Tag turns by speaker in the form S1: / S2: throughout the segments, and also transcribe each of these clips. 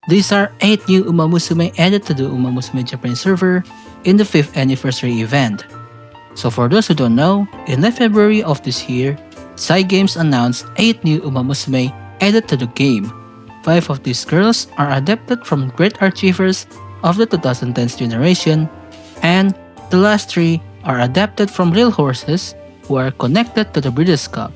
S1: These are 8 new umamusume added to the umamusume Japanese server in the 5th anniversary event. So for those who don't know, in late February of this year, Cygames announced 8 new umamusume added to the game. 5 of these girls are adapted from great achievers of the 2010s generation, and the last 3 are adapted from real horses who are connected to the Breeders' Cup.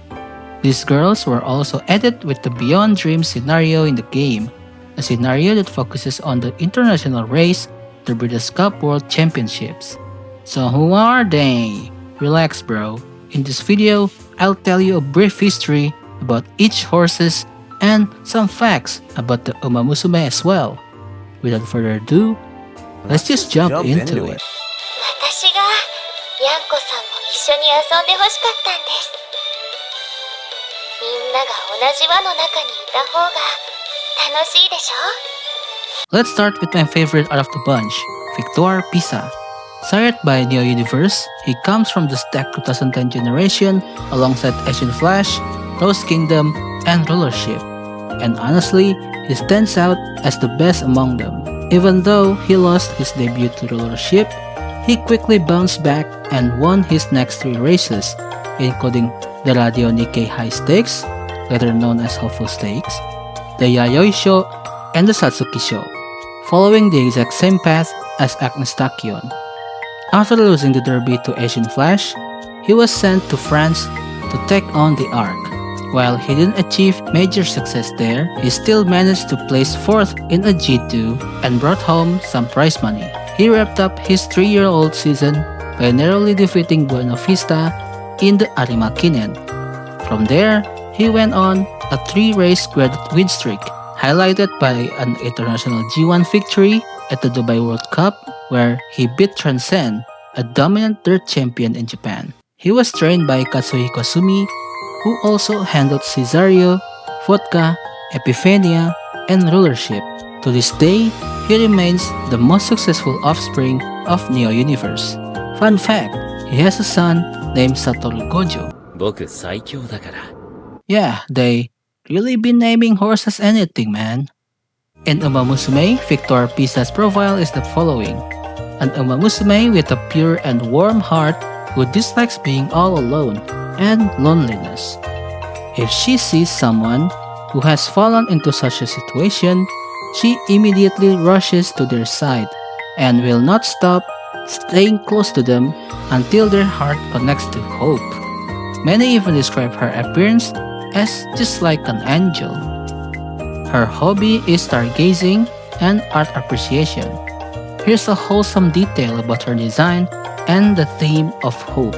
S1: These girls were also added with the Beyond Dreams scenario in the game, a scenario that focuses on the international race, the Breeders' Cup World Championships. So who are they? Relax bro. In this video, I'll tell you a brief history about each horses and some facts about the umamusume as well. Without further ado, let's just jump into it.
S2: 私がヤンコさんも一緒に遊んでほしかったんです。みんなが同じ輪の中にいた方が楽しいでしょ?
S1: Let's start with my favorite out of the bunch, Victoire Pisa. Sired by Neo Universe, he comes from the Stack 2010 generation alongside Asian Flash, Rose Kingdom, and Rulership. And honestly, he stands out as the best among them. Even though he lost his debut to Rulership, he quickly bounced back and won his next 3 races, including the Radio Nikkei High Stakes, later known as Hopeful Stakes, the Yayoi Show, and the Satsuki Show, following the exact same path as Agnes Tachyon. After losing the Derby to Asian Flash, he was sent to France to take on the Arc. While he didn't achieve major success there, he still managed to place 4th in a G2 and brought home some prize money. He wrapped up his 3-year-old season by narrowly defeating Buena Vista in the Arima Kinen. From there, he went on a 3-race graded win streak, highlighted by an international G1 victory at the Dubai World Cup, where he beat Transcend, a dominant dirt champion in Japan. He was trained by Katsuhiko Sumi, who also handled Cesario, Vodka, Epiphaneia, and Rulership. To this day, he remains the most successful offspring of Neo Universe. Fun fact, he has a son named Satoru Gojo.
S3: 僕最強だから。
S1: Yeah, they really been naming horses anything, man. In umamusume, Victoire Pisa's profile is the following. An umamusume with a pure and warm heart who dislikes being all alone and loneliness. If she sees someone who has fallen into such a situation, she immediately rushes to their side and will not stop staying close to them until their heart connects to hope. Many even describe her appearance as just like an angel. Her hobby is stargazing and art appreciation. Here's a wholesome detail about her design and the theme of hope.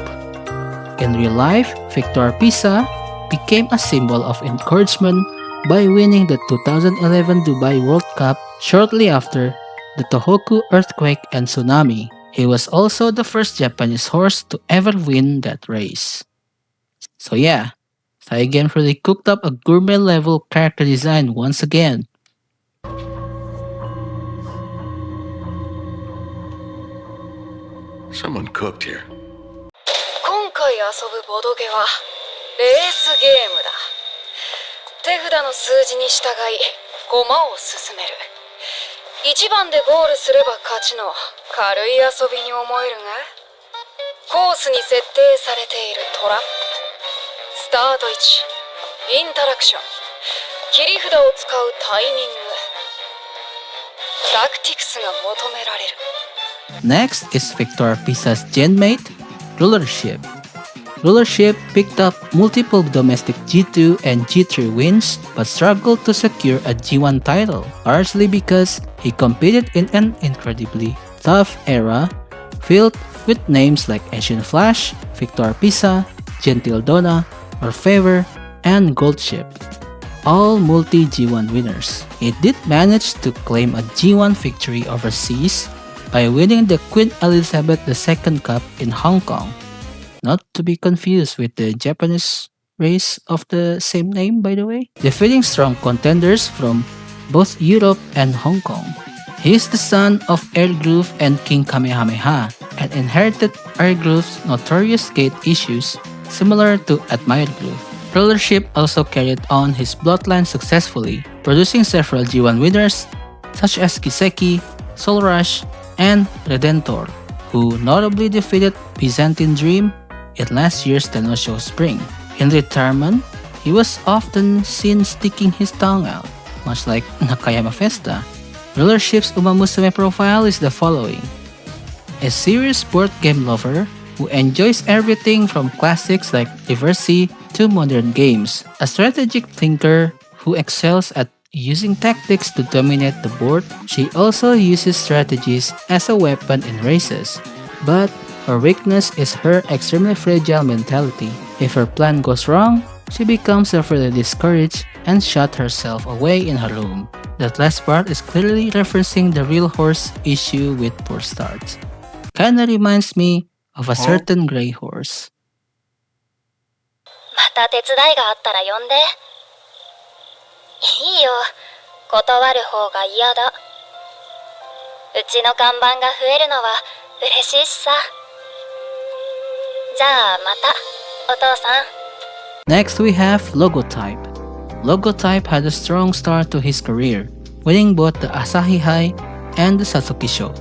S1: In real life, Victoire Pisa became a symbol of encouragement by winning the 2011 Dubai World Cup shortly after the Tohoku earthquake and tsunami. He was also the first Japanese horse to ever win that race. So yeah, Cygames really cooked up a gourmet level character design once again.
S4: Someone cooked here.
S5: 今回遊ぶボドゲはレースゲームだ。手札の数字に従い駒を進める。1番でゴールすれば勝ちの軽い遊びに思えるが、コースに設定されているトラップ、スタート位置、インタラクション、切り札を使うタイミング、タクティクスが求められる。
S1: Next is Victoire Pisa's genmate, Rulership. Rulership picked up multiple domestic G2 and G3 wins but struggled to secure a G1 title, largely because he competed in an incredibly tough era filled with names like Asian Flash, Victoire Pisa, Gentil Donna, Orfever, and Goldship, all multi-G1 winners. He did manage to claim a G1 victory overseas by winning the Queen Elizabeth II Cup in Hong Kong, not to be confused with the Japanese race of the same name, by the way, defeating strong contenders from both Europe and Hong Kong. He is the son of Airgroove and King Kamehameha, and inherited Airgroove's notorious gate issues similar to Admired Groove. Rulership also carried on his bloodline successfully, producing several G1 winners such as Kiseki, Soul Rush, and Redentor, who notably defeated Byzantine Dream in last year's Tennosho Spring. In retirement, he was often seen sticking his tongue out, much like Nakayama Festa. Rulership's umamusume profile is the following: a serious board game lover who enjoys everything from classics like Diversi to modern games, a strategic thinker who excels at using tactics to dominate the board. She also uses strategies as a weapon in races, but her weakness is her extremely fragile mentality. If her plan goes wrong, she becomes severely discouraged and shut herself away in her room. That last part is clearly referencing the real horse issue with poor starts. Kinda reminds me of a certain gray horse.
S2: また手伝いがあったら呼んで。いいよ、断る方が嫌だ。うちの看板が増えるのは嬉しいしさ。じゃあまた、お父さん。
S1: Next we have Logotype. Logotype had a strong start to his career, winning both the Asahi High and the Satsuki Sho,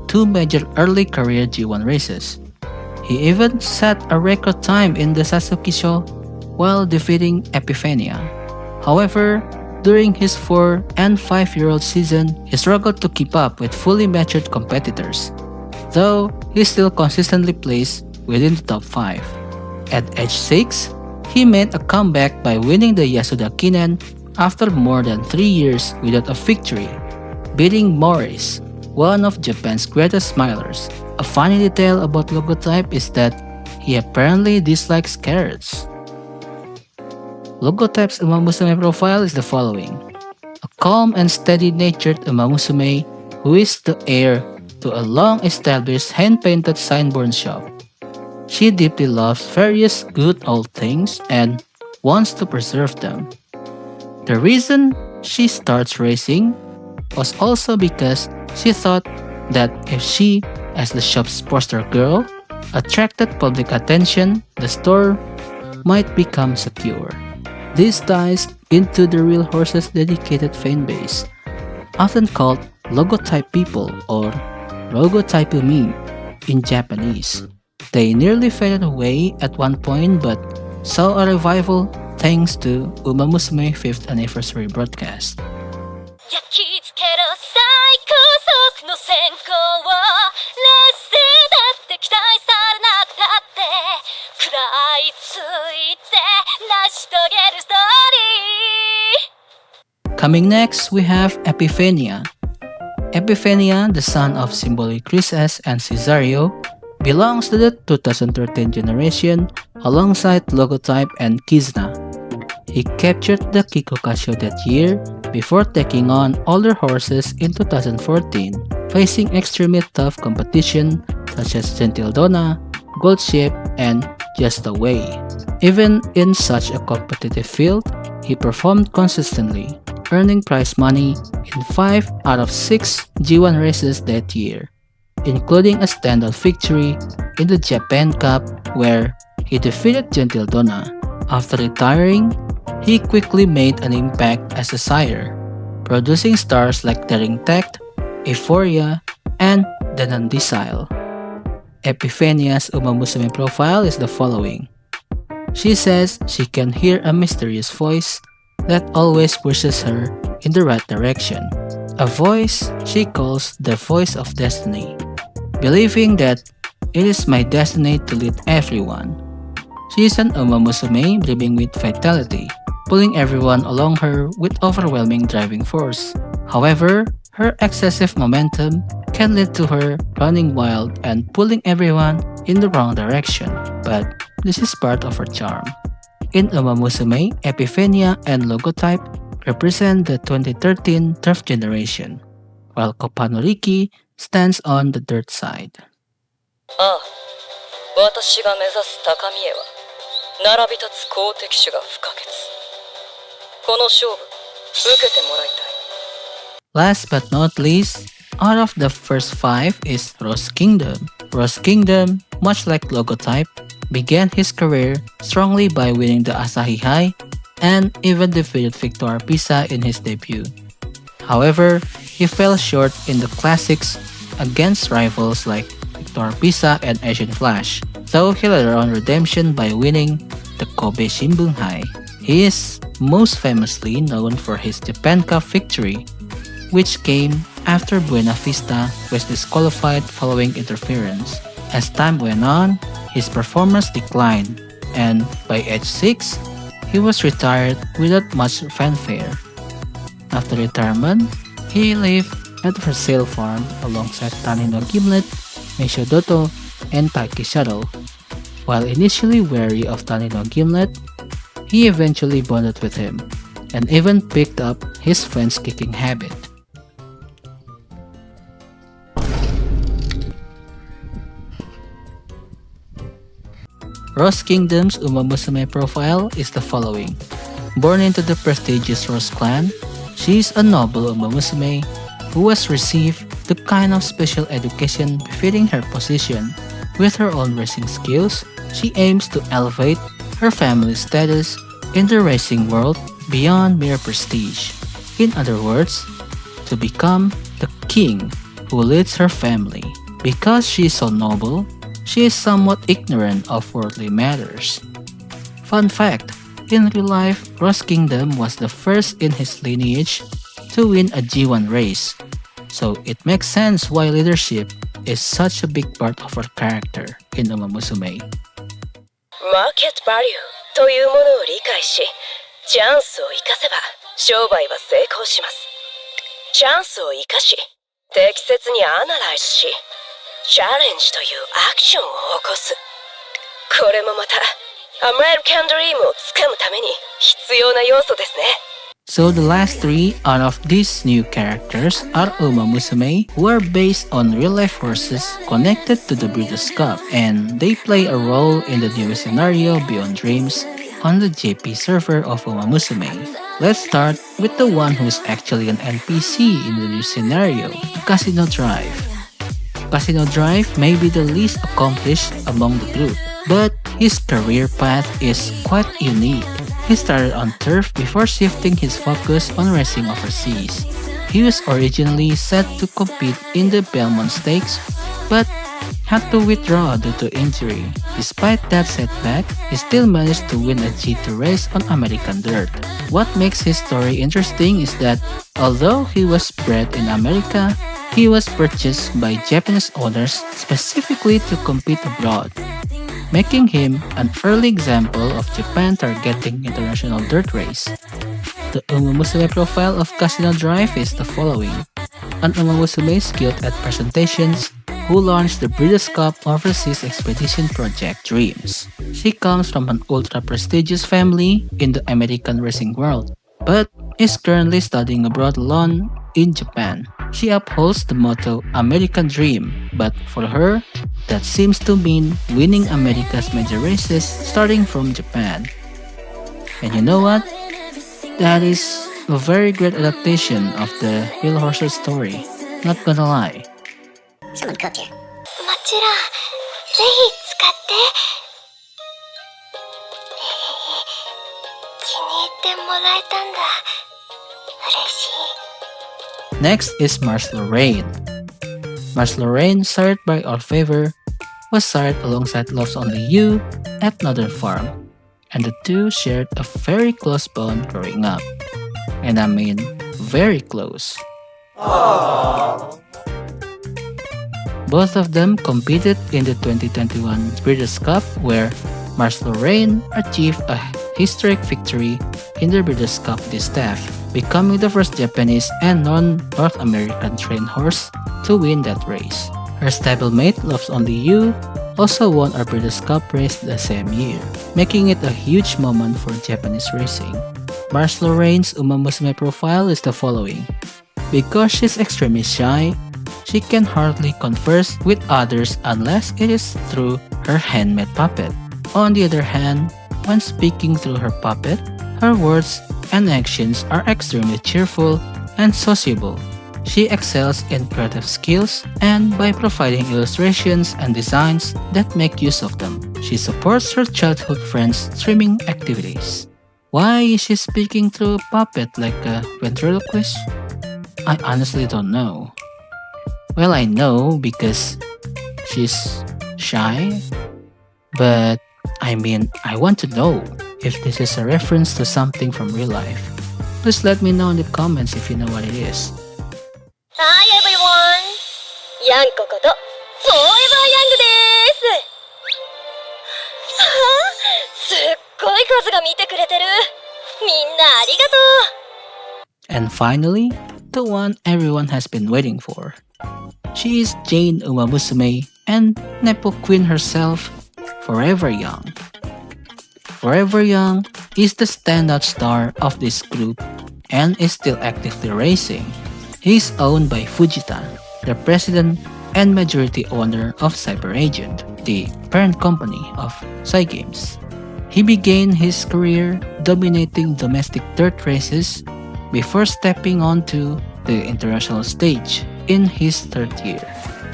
S1: two major early career G1 races. He even set a record time in the Satsuki Sho while defeating Epiphaneia. However, during his 4 and 5-year-old season, he struggled to keep up with fully matured competitors, though he still consistently placed within the top 5. At age 6, he made a comeback by winning the Yasuda Kinen after more than 3 years without a victory, beating Morris, one of Japan's greatest smilers. A funny detail about Logotype is that he apparently dislikes carrots. Logotype's umamusume profile is the following: a calm and steady-natured umamusume who is the heir to a long-established hand-painted signboard shop. She deeply loves various good old things and wants to preserve them. The reason she starts racing was also because she thought that if she, as the shop's poster girl, attracted public attention, the store might become secure. This ties into the real horse's dedicated fan base, often called Logotype people or Logotypumi in Japanese. They nearly faded away at one point but saw a revival thanks to Umamusume 5th anniversary broadcast.
S2: 焼き付ける最高速の先行を劣勢だって期待されなくたって食らいついて成し遂げるストーリー。
S1: Coming next, we have Epiphaneia. Epiphaneia, the son of Symbolic Chris S and Cesario, belongs to the 2013 generation alongside Logotype and Kizna. He captured the Kikokasho that year before taking on older horses in 2014, facing extremely tough competition such as Gentil Donna, Gold Ship, and Just Away. Even in such a competitive field, he performed consistently, earning prize money in 5 out of 6 G1 races that year, including a standout victory in the Japan Cup where he defeated Gentil Donna. After retiring, he quickly made an impact as a sire, producing stars like Daring Tact, Euphoria, and The Nandesile. Epiphania's umamusume profile is the following. She says she can hear a mysterious voice that always pushes her in the right direction, a voice she calls the voice of destiny, believing that it is my destiny to lead everyone. She is an umamusume brimming with vitality, pulling everyone along her with overwhelming driving force. However, her excessive momentum can lead to her running wild and pulling everyone in the wrong direction, but this is part of her charm. In Umamusume, Epiphaneia and Logotype represent the 2013 turf generation, while Koppanoriki stands on the dirt side.
S5: ああ、私が目指す高みへは並び立つ好敵手が不可欠。この勝負、受けてもらいたい。
S1: Last but not least, out of the first 5 is Rose Kingdom. Rose Kingdom, much like Logotype, began his career strongly by winning the Asahi High and even defeated Victoire Pisa in his debut. However, he fell short in the classics against rivals like Victoire Pisa and Asian Flash, though he later on redemption by winning the Kobe Shimbunhai. He is most famously known for his Japan Cup victory, which came after Buena Vista was disqualified following interference. As time went on, his performance declined, and by age 6, he was retired without much fanfare. After retirement, he lived at the Brazil farm alongside Tanino Gimlet, Meishodoto, and Taiki Shadow. While initially wary of Tanino Gimlet, he eventually bonded with him, and even picked up his fence kicking habit. Rose Kingdom's umamusume profile is the following. Born into the prestigious Rose clan, she is a noble umamusume who has received the kind of special education befitting her position. With her own racing skills, she aims to elevate her family's status in the racing world beyond mere prestige. In other words, to become the king who leads her family. Because she is so noble, she is somewhat ignorant of worldly matters. Fun fact, in real life, Rose Kingdom was the first in his lineage to win a G1 race, so it makes sense why leadership is such a big part of her character in Umamusume.
S5: マーケットバリューというものを理解し、チャンスを生かせば商売は成功します。チャンスを生かし、適切にアナライズし、チャレンジというアクションを起こす。これもまたアメリカンドリームをつかむために必要な要素ですね。
S1: So the last 3 out of these new characters are umamusume, who are based on real-life horses connected to the Breeders' Cup, and they play a role in the new scenario Beyond Dreams on the JP server of umamusume. Let's start with the one who is actually an NPC in the new scenario, Casino Drive. Casino Drive may be the least accomplished among the group, but his career path is quite unique. He started on turf before shifting his focus on racing overseas. He was originally set to compete in the Belmont Stakes, but had to withdraw due to injury. Despite that setback, he still managed to win a G2 race on American dirt. What makes his story interesting is that although he was bred in America, he was purchased by Japanese owners specifically to compete abroad, making him an early example of Japan targeting international dirt race. The umamusume profile of Casino Drive is the following. An umamusume skilled at presentations who launched the Breeders' Cup Overseas Expedition Project Dreams. She comes from an ultra-prestigious family in the American racing world, but is currently studying abroad alone in Japan. She upholds the motto American Dream, but for her, that seems to mean winning America's major races starting from Japan. And you know what? That is a very great adaptation of the real horses story. Not gonna lie.
S2: Someone cooked here. もちろん、ぜひ使って。気に入ってもらえたんだ。嬉しい。
S1: Next is Marche Lorraine. Marche Lorraine, sired by Orfever, was sired alongside Loves Only You at Northern Farm, and the two shared a very close bond growing up. And I mean, very close. Both of them competed in the 2021 Breeders' Cup, where Marche Lorraine achieved a historic victory in the Breeders' Cup Distaff, becoming the first Japanese and non-North American trained horse to win that race. Her stablemate, Loves Only You, also won a Breeders' Cup race the same year, making it a huge moment for Japanese racing. Marche Lorraine's umamusume profile is the following. Because she's extremely shy, she can hardly converse with others unless it is through her handmade puppet. On the other hand, when speaking through her puppet, her words and actions are extremely cheerful and sociable. She excels in creative skills and by providing illustrations and designs that make use of them. She supports her childhood friends' streaming activities. Why is she speaking through a puppet like a ventriloquist? I honestly don't know. Well, I know because she's shy, but I want to know if this is a reference to something from real life. Please let me know in the comments if you know what it is.
S2: Hi everyone! ヤンコこと Forever Young ですすっごい数が見てくれてるみんなありがとう
S1: And finally, the one everyone has been waiting for. She is Jane Umamusume and Nepo Queen herself, Forever Young. Forever Young is the standout star of this group and is still actively racing. He is owned by Fujita, the president and majority owner of CyberAgent, the parent company of Cygames. He began his career dominating domestic dirt races before stepping onto the international stage in his third year.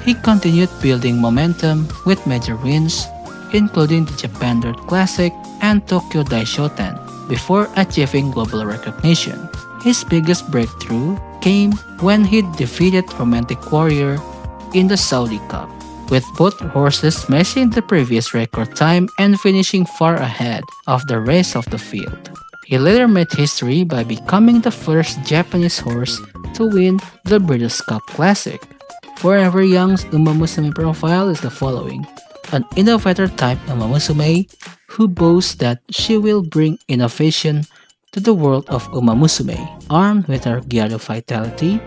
S1: He continued building momentum with major wins, including the Japan Dirt Classic and Tokyo Daishoten, before achieving global recognition. His biggest breakthrough came when he defeated Romantic Warrior in the Saudi Cup, with both horses smashing the previous record time and finishing far ahead of the rest of the field. He later made history by becoming the first Japanese horse to win the Breeders' Cup Classic. Forever Young's umamusume profile is the following: an innovator type umamusume who boasts that she will bring innovation to the world of umamusume, armed with her gyaro vitality,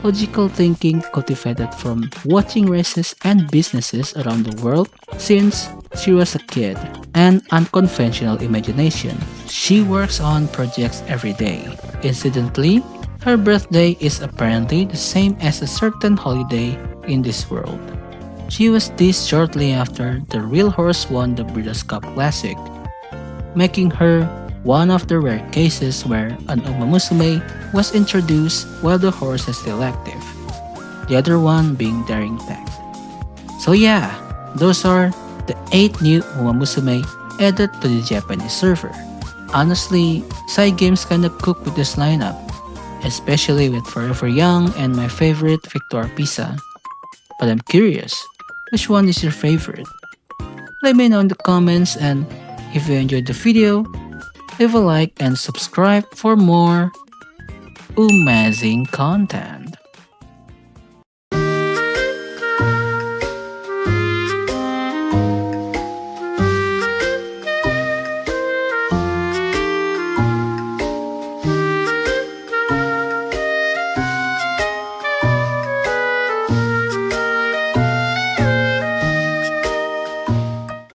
S1: logical thinking cultivated from watching races and businesses around the world since she was a kid, and unconventional imagination. She works on projects every day. Incidentally, her birthday is apparently the same as a certain holiday in this world. She was this shortly after the real horse won the Breeders' Cup Classic, making her one of the rare cases where an umamusume was introduced while the horse is still active, the other one being Daring Pact. So yeah, those are the 8 new umamusume added to the Japanese server. Honestly, Cygames kinda cooked with this lineup, especially with Forever Young and my favorite Victoire Pisa. But I'm curious, which one is your favorite? Let me know in the comments, and if you enjoyed the video, leave a like and subscribe for more amazing content.